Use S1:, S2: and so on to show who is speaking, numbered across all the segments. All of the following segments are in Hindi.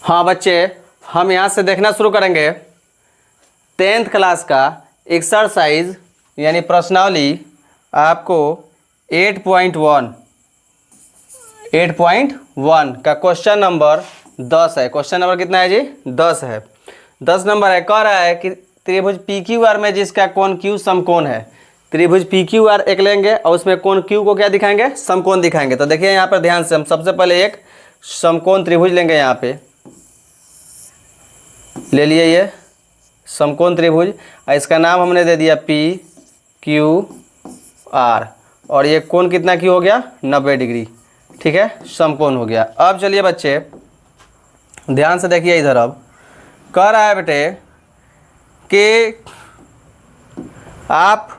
S1: हाँ बच्चे, हम यहाँ से देखना शुरू करेंगे 10th क्लास का एक्सरसाइज यानी प्रश्नावली आपको 8.1 का क्वेश्चन नंबर 10 है। क्वेश्चन नंबर कितना है जी? 10 है। 10 नंबर है। कह रहा है कि त्रिभुज पी क्यू आर में जिसका कोण क्यू समकोण है। त्रिभुज पी क्यू आर एक लेंगे और उसमें कोण क्यू को क्या दिखाएंगे? समकोण दिखाएंगे। तो देखिए यहाँ पर ध्यान से हम सबसे पहले एक समकोण त्रिभुज लेंगे। यहाँ पे ले लिए ये समकोण त्रिभुज और इसका नाम हमने दे दिया पी क्यू आर और ये कोण कितना क्यू हो गया? 90 डिग्री। ठीक है, समकोण हो गया। अब चलिए बच्चे ध्यान से देखिए इधर। अब कह रहा है बेटे कि आप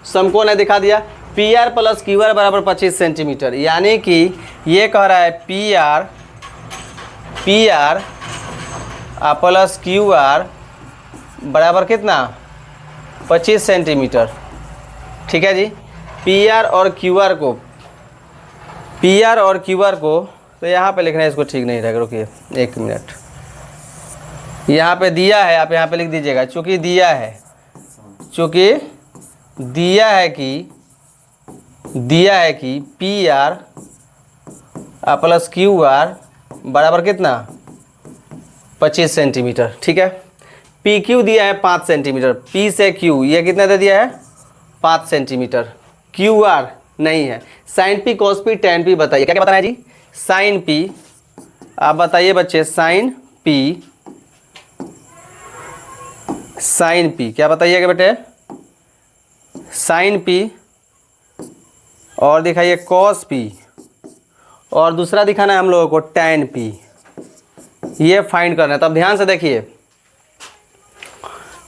S1: समकोण है दिखा दिया P R plus Q R बराबर 25 सेंटीमीटर, यानी कि ये कह रहा है P R plus Q R बराबर कितना? 25 सेंटीमीटर। ठीक है जी। पी आर और क्यू आर को तो यहाँ पे लिखना है, इसको ठीक नहीं रहेगा, रुकिए 1 मिनट। यहाँ पे दिया है, आप यहाँ पे लिख दीजिएगा। चूँकि दिया है कि P R plus Q R बराबर कितना? 25 सेंटीमीटर। ठीक है। पी क्यू दिया है 5 सेंटीमीटर। पी से क्यू ये कितना दे दिया है? 5 सेंटीमीटर। क्यू आर नहीं है। Sine P cos P tan P बताइए, क्या क्या बताना है जी? साइन पी, आप बताइए बच्चे। साइन पी क्या बताइएगा बेटे? साइन पी और दिखाइए कॉस पी और दूसरा दिखाना है हम लोगों को टैन पी। ये फाइंड करना है। तब ध्यान से देखिए,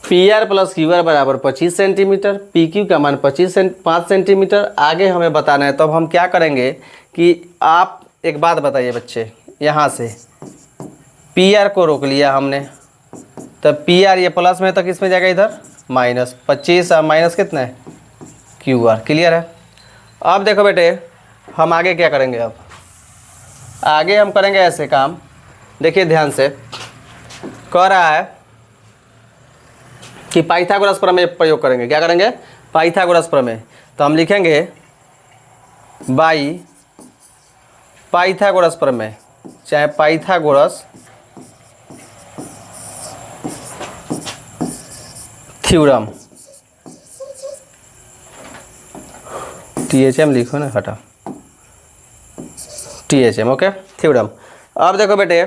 S1: P R plus Q R बराबर 25 सेंटीमीटर, पी क्यू का मान 5 सेंटीमीटर। आगे हमें बताना है। तब हम क्या करेंगे कि आप एक बात बताइए बच्चे, यहाँ से पी आर को रोक लिया हमने, तब पी आर ये प्लस में तो किस में जाएगा? इधर माइनस। 25 और माइनस कितना है? Q R. क्लियर है। अब देखो बेटे हम आगे क्या करेंगे। अब आगे हम करेंगे ऐसे काम। देखिए ध्यान से, कह रहा है कि पाइथागोरस प्रमेय प्रयोग करेंगे। क्या करेंगे? पाइथागोरस प्रमेय। तो हम लिखेंगे बाई पाइथागोरस प्रमेय, चाहे पाइथागोरस थ्योरम। THM लिखो ना, हटा THM। Okay, theorem. अब देखो बेटे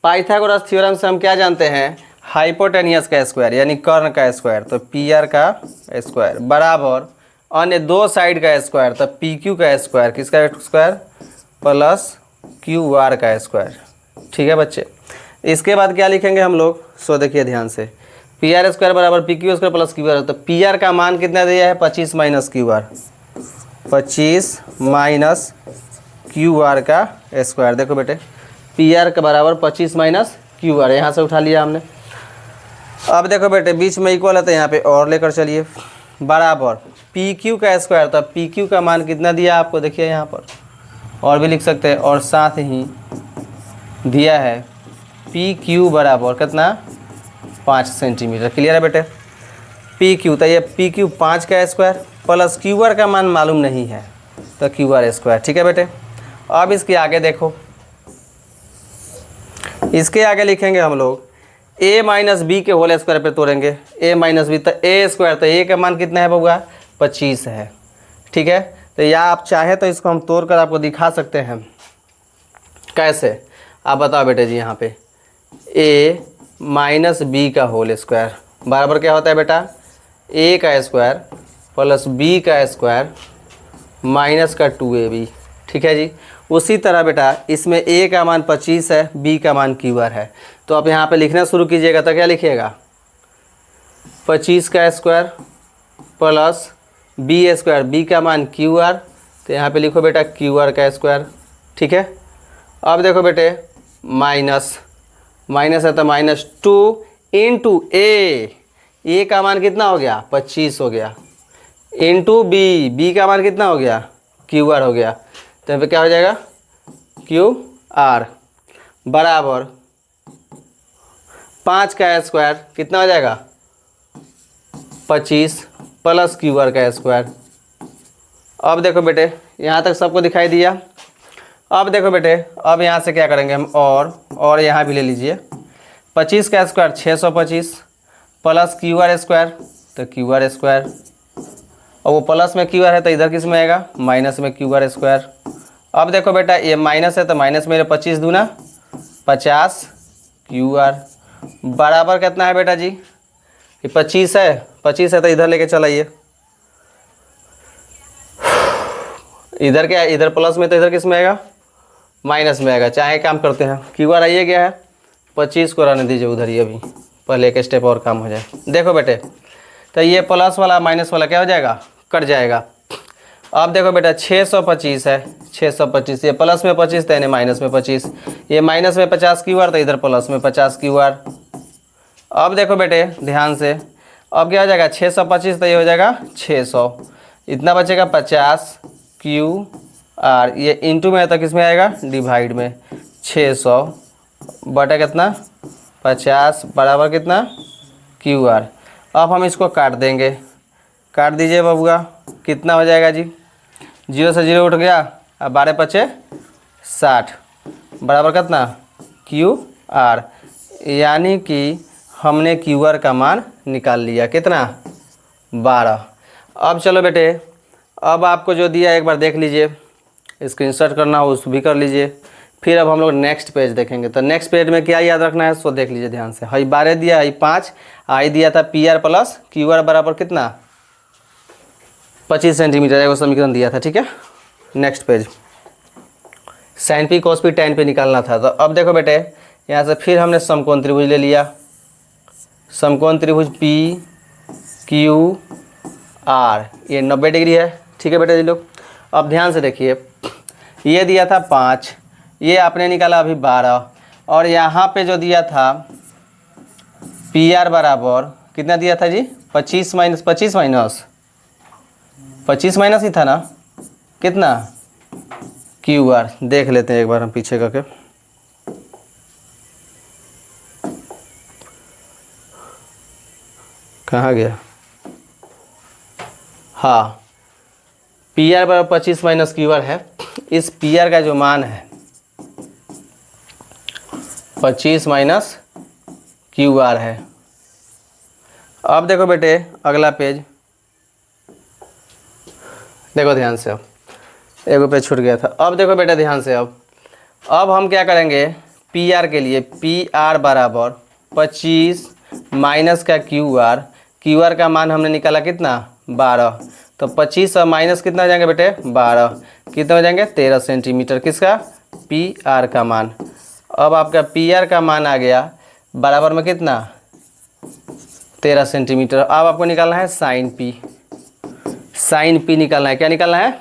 S1: पाइथागोरस थ्योरम से हम क्या जानते हैं? हाइपोटेनियस का स्क्वायर यानी कर्ण का स्क्वायर, तो पी आर का स्क्वायर बराबर अन्य दो साइड का स्क्वायर, तो पी क्यू का स्क्वायर। किसका स्क्वायर? प्लस क्यू आर का स्क्वायर। ठीक है बच्चे। इसके बाद क्या लिखेंगे हम लोग? सो देखिए ध्यान से, पी आर स्क्वायर बराबर P Q square plus Q R. तो पी आर का मान कितना दिया है? 25 minus Q R. 25 minus Q R का स्क्वायर। देखो बेटे पी आर का बराबर 25 माइनस क्यू आर, यहाँ से उठा लिया हमने। अब देखो बेटे बीच में इक्वल है तो यहाँ पे और लेकर चलिए, बराबर पी क्यू का स्क्वायर। तो पी क्यू का मान कितना दिया आपको? देखिए यहाँ पर और भी लिख सकते हैं, और साथ ही दिया है पी क्यू बराबर कितना? 5 सेंटीमीटर। क्लियर है बेटे? पी क्यू, तो ये पी क्यू 5 का स्क्वायर प्लस क्यू आर का मान मालूम नहीं है तो क्यू आर स्क्वायर। ठीक है बेटे। अब इसके आगे देखो, इसके आगे लिखेंगे हम लोग a माइनस बी के होल स्क्वायर पे तोड़ेंगे। a माइनस बी तो a स्क्वायर, तो a का मान कितना है बउआ? 25 है। ठीक है। तो या आप चाहे तो इसको हम तोड़ कर आपको दिखा सकते हैं। कैसे? आप बताओ बेटे जी। यहाँ पे a माइनस बी का होल स्क्वायर बराबर क्या होता है बेटा? a का स्क्वायर प्लस b का स्क्वायर माइनस का 2ab। ठीक है जी। उसी तरह बेटा इसमें a का मान 25 है, b का मान क्यू आर है। तो आप यहाँ पे लिखना शुरू कीजिएगा तो क्या लिखिएगा? 25 का square plus b square, b का मान क्यू आर। तो यहाँ पे लिखो बेटा क्यू आर का स्क्वायर। ठीक है। अब देखो बेटे माइनस है तो माइनस 2 इंटू a का मान कितना हो गया? 25 हो गया, इंटू b का मान कितना हो गया? क्यू आर हो गया। तो यहाँ पे क्या हो जाएगा? क्यू आर बराबर 5 का स्क्वायर कितना हो जाएगा 25 प्लस क्यू आर का स्क्वायर। अब देखो बेटे यहाँ तक सबको दिखाई दिया। अब देखो बेटे अब यहाँ से क्या करेंगे हम, और यहाँ भी ले लीजिए। 25 का square 625 plus Q R square, तो क्यू आर स्क्वायर, और वो प्लस में क्यू आर है तो इधर किस में आएगा माइनस में क्यू आर स्क्वायर। अब देखो बेटा ये माइनस है तो माइनस मेरे 25 दूना 50 क्यू आर बराबर कितना है बेटा जी, ये 25 है तो इधर लेके चलाइए। इधर क्या है, इधर प्लस में तो इधर किस में आएगा माइनस में आएगा। चाहे काम करते हैं क्यू आर आइए गया है 25 को रहने दीजिए उधर ही, अभी पहले एक स्टेप और काम हो जाए। देखो बेटे तो ये प्लस वाला माइनस वाला क्या हो जाएगा कट जाएगा। अब देखो बेटा 625 है 625, ये प्लस में 25 तो यानी माइनस में 25, ये माइनस में 50 क्यू आर तो इधर प्लस में 50 क्यू आर। अब देखो बेटे ध्यान से, अब क्या हो जाएगा 625 तो ये हो जाएगा 600, इतना बचेगा 50 क्यू आर, ये इंटू में है तो किस में आएगा डिवाइड में 600 बटा कितना 50 बराबर कितना क्यू आर। अब हम इसको काट देंगे, काट दीजिए बबुआ, कितना हो जाएगा जी 0 से 0 उठ गया, अब 12 पचे 60 बराबर कितना क्यू आर, यानी कि हमने क्यू आर का मान निकाल लिया कितना 12। अब चलो बेटे अब आपको जो दिया एक बार देख लीजिए, स्क्रीनशॉट करना हो उस भी कर लीजिए। फिर अब हम लोग नेक्स्ट पेज देखेंगे, तो नेक्स्ट पेज में क्या याद रखना है सो देख लीजिए ध्यान से। हई 12 दिया, हई 5, आई दिया था P R plus Q R बराबर कितना 25 सेंटीमीटर, वो समीकरण दिया था। ठीक है next page sine P cos P tan पे निकालना था। तो अब देखो बेटे यहाँ से फिर हमने समकोण त्रिभुज ले लिया, समकोण त्रिभुज पी क्यू आर, ये 90 डिग्री है। ठीक है बेटे जी लोग अब ध्यान से देखिए, ये दिया था 5, ये आपने निकाला अभी 12, और यहाँ पे जो दिया था पी आर बराबर कितना दिया था जी 25 माइनस 25 माइनस ही था ना कितना क्यू आर। देख लेते हैं एक बार हम पीछे करके, कहाँ गया, हाँ पी आर बराबर 25 माइनस क्यू आर है। इस पी आर का जो मान है 25 माइनस क्यू आर है। अब देखो बेटे अगला पेज देखो ध्यान से, अब एक पेज छूट गया था। अब देखो बेटा ध्यान से, अब हम क्या करेंगे पी आर के लिए, पी आर बराबर 25 माइनस का क्यू आर, क्यू आर का मान हमने निकाला कितना 12, तो 25 और माइनस कितना हो जाएंगे बेटे 12, कितने हो जाएंगे 13 सेंटीमीटर किसका पी आर का मान। अब आपका पी आर का मान आ गया बराबर में कितना 13 सेंटीमीटर। अब आपको निकालना है साइन पी, साइन पी निकालना है, क्या निकालना है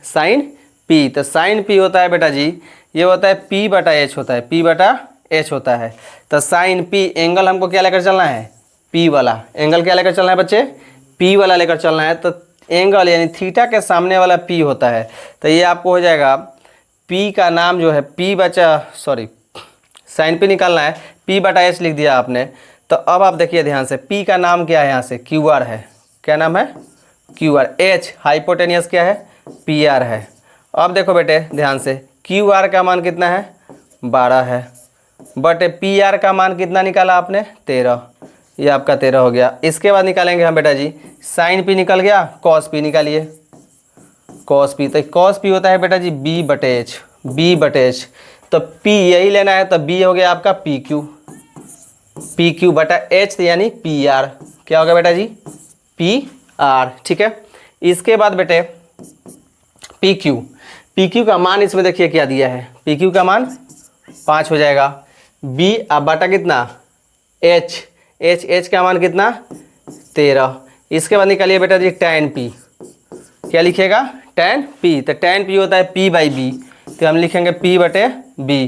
S1: साइन पी। तो साइन पी होता है बेटा जी, ये होता है पी बटा एच होता है, पी बटा एच होता है। तो साइन पी एंगल हमको क्या लेकर चलना है पी वाला, एंगल क्या लेकर चलना है बच्चे पी वाला लेकर चलना है। तो एंगल यानी थीटा के सामने वाला पी होता है, तो ये आपको हो जाएगा पी का नाम जो है पी बचा सॉरी साइन पी निकालना है, पी बटा एच लिख दिया आपने। तो अब आप देखिए ध्यान से, पी का नाम क्या है यहाँ से क्यू आर है, क्या नाम है क्यू आर, एच हाइपोटेनियस क्या है पी आर है। अब देखो बेटे ध्यान से, क्यू आर का मान कितना है 12 है, बट पी आर का मान कितना निकाला आपने 13, ये आपका 13 हो गया। इसके बाद निकालेंगे हम बेटा जी साइन पी निकल गया, कॉस पी निकालिए, कॉस पी, तो कॉस पी होता है बेटा जी बी बटे एच, बी बटे एच, तो पी यही लेना है, तो बी हो गया आपका पी क्यू, पी क्यू बटा एच यानी पी आर, क्या होगा बेटा जी पी आर। ठीक है इसके बाद बेटे पी क्यू का मान इसमें देखिए क्या दिया है, पी क्यू का मान 5 हो जाएगा, बी अब बटा कितना एच, एच का मान कितना 13। इसके बाद निकालिए बेटा जी टैन पी, क्या लिखिएगा टैन पी, तो टैन पी होता है पी बाई बी, तो हम लिखेंगे पी बटे बी,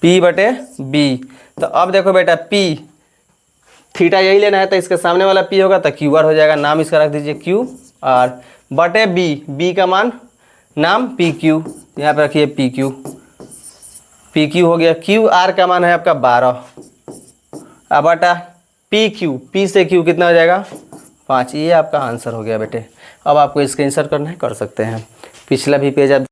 S1: पी बटे बी। तो अब देखो बेटा पी थीटा यही लेना है, तो इसके सामने वाला पी होगा तो क्यू आर हो जाएगा, नाम इसका रख दीजिए क्यू आर बटे बी, बी का मान नाम पी क्यू, यहाँ पे रखिए पी क्यू, पी क्यू हो गया, क्यू आर का मान है आपका 12, अब बटा पी क्यू, पी से क्यू कितना हो जाएगा 5। ये आपका आंसर हो गया बेटे। अब आपको स्क्रीनशॉट करना है कर सकते हैं। पिछला भी पेज आप